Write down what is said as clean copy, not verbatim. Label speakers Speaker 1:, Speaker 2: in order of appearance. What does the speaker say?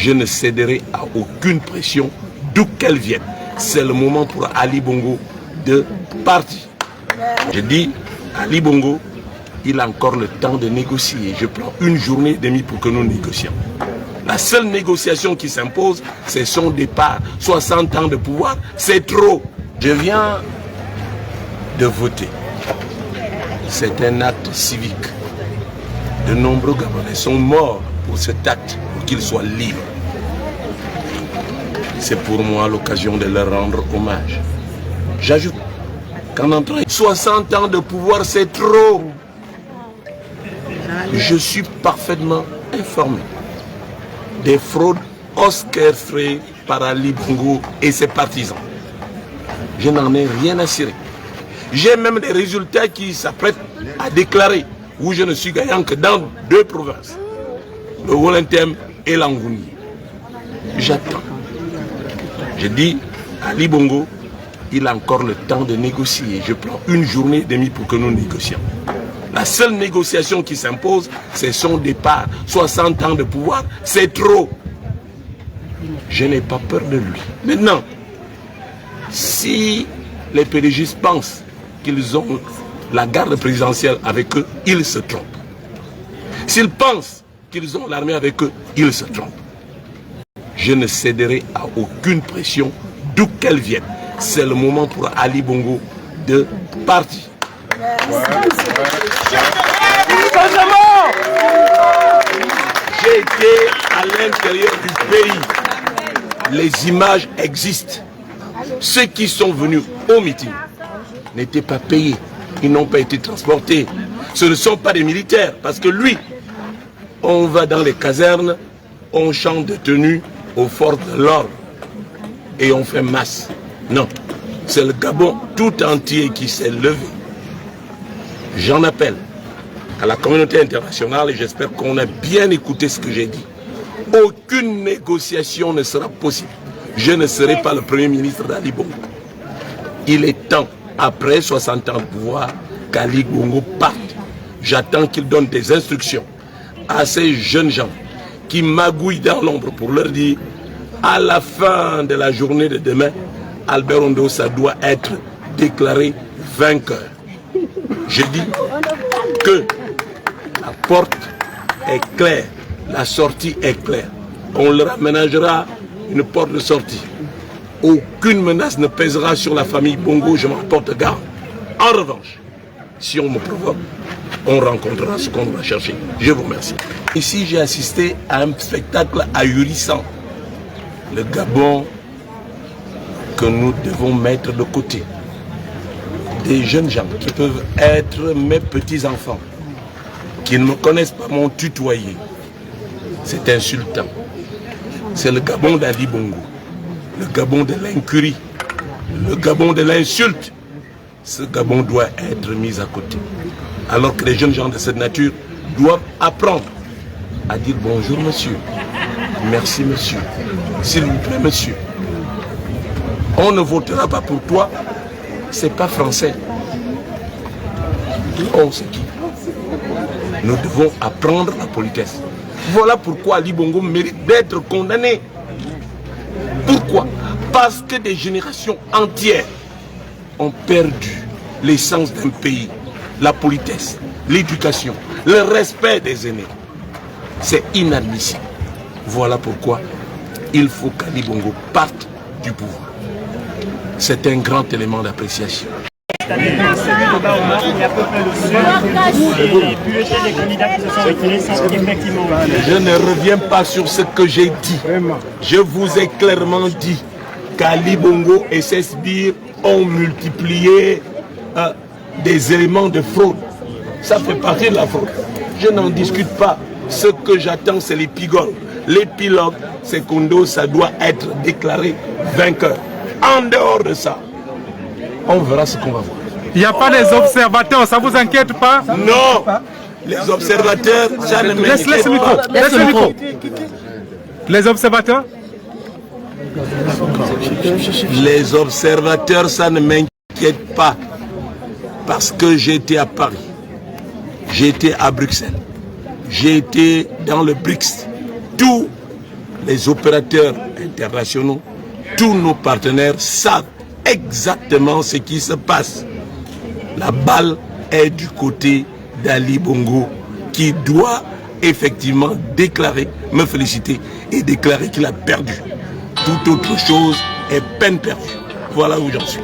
Speaker 1: Je ne céderai à aucune pression, d'où qu'elle vienne. C'est le moment pour Ali Bongo de partir. Je dis, Ali Bongo, il a encore le temps de négocier. Je prends une journée et demie pour que nous négocions. La seule négociation qui s'impose, c'est son départ. 60 ans de pouvoir, c'est trop. Je viens de voter. C'est un acte civique. De nombreux Gabonais sont morts pour cet acte, pour qu'ils soient libres. C'est pour moi l'occasion de leur rendre hommage. J'ajoute qu'en entrant 60 ans de pouvoir, c'est trop. Je suis parfaitement informé des fraudes orchestrées par Ali Bongo et ses partisans. Je n'en ai rien à cirer. J'ai même des résultats qui s'apprêtent à déclarer où je ne suis gagnant que dans 2 provinces, le Wollentem et l'Angouni. J'attends. Je dis, Ali Bongo, il a encore le temps de négocier. Je prends une journée et demie pour que nous négocions. La seule négociation qui s'impose, c'est son départ. 60 ans de pouvoir, c'est trop. Je n'ai pas peur de lui. Maintenant, si les PDGistes pensent qu'ils ont la garde présidentielle avec eux, ils se trompent. S'ils pensent qu'ils ont l'armée avec eux, ils se trompent. Je ne céderai à aucune pression, d'où qu'elle vienne. C'est le moment pour Ali Bongo de partir. J'ai été à l'intérieur du pays. Les images existent. Ceux qui sont venus au meeting n'étaient pas payés. Ils n'ont pas été transportés. Ce ne sont pas des militaires. Parce que lui, on va dans les casernes, on chante de tenue aux forces de l'ordre. Et on fait masse. Non. C'est le Gabon tout entier qui s'est levé. J'en appelle à la communauté internationale et j'espère qu'on a bien écouté ce que j'ai dit. Aucune négociation ne sera possible. Je ne serai pas le premier ministre d'Ali Bongo. Il est temps, après 60 ans de pouvoir, qu'Ali Bongo parte. J'attends qu'il donne des instructions à ces jeunes gens qui magouillent dans l'ombre pour leur dire à la fin de la journée de demain, Albert Ondossa doit être déclaré vainqueur. Je dis que la porte est claire, la sortie est claire. On leur aménagera une porte de sortie. Aucune menace ne pèsera sur la famille Bongo, je m'en porte garde. En revanche, si on me provoque, on rencontrera ce qu'on va chercher. Je vous remercie. Ici, j'ai assisté à un spectacle ahurissant. Le Gabon que nous devons mettre de côté. Des jeunes gens qui peuvent être mes petits-enfants, qui ne me connaissent pas, m'ont tutoyé. C'est insultant. C'est le Gabon d'Ali Bongo, le Gabon de l'incurie, le Gabon de l'insulte. Ce Gabon doit être mis à côté. Alors que les jeunes gens de cette nature doivent apprendre à dire bonjour monsieur, merci monsieur, s'il vous plaît monsieur. On ne votera pas pour toi, c'est pas français. On sait qui. Nous devons apprendre la politesse. Voilà pourquoi Ali Bongo mérite d'être condamné. Pourquoi? Parce que des générations entières ont perdu l'essence d'un pays, la politesse, l'éducation, le respect des aînés. C'est inadmissible. Voilà pourquoi il faut qu'Ali Bongo parte du pouvoir. C'est un grand élément d'appréciation. Je ne reviens pas sur ce que j'ai dit. Je vous ai clairement dit qu'Ali Bongo et ses sbires ont multiplié des éléments de fraude. Ça fait partie de la fraude. Je n'en discute pas. Ce que j'attends, c'est l'épilogue. L'épilogue, c'est qu'Ondossa doit être déclaré vainqueur. En dehors de ça, on verra ce qu'on va voir.
Speaker 2: Il n'y a pas des observateurs, ça ne vous inquiète pas?
Speaker 1: Non, les observateurs, ça ne m'inquiète
Speaker 2: laisse le micro.
Speaker 1: pas.
Speaker 2: Laisse le micro. Les observateurs?
Speaker 1: Les observateurs, ça ne m'inquiète pas. Parce que j'ai été à Paris, j'ai été à Bruxelles, j'ai été dans le BRICS. Tous les opérateurs internationaux, tous nos partenaires savent exactement ce qui se passe. La balle est du côté d'Ali Bongo qui doit effectivement déclarer, me féliciter et déclarer qu'il a perdu. Toute autre chose est peine perdue. Voilà où j'en suis.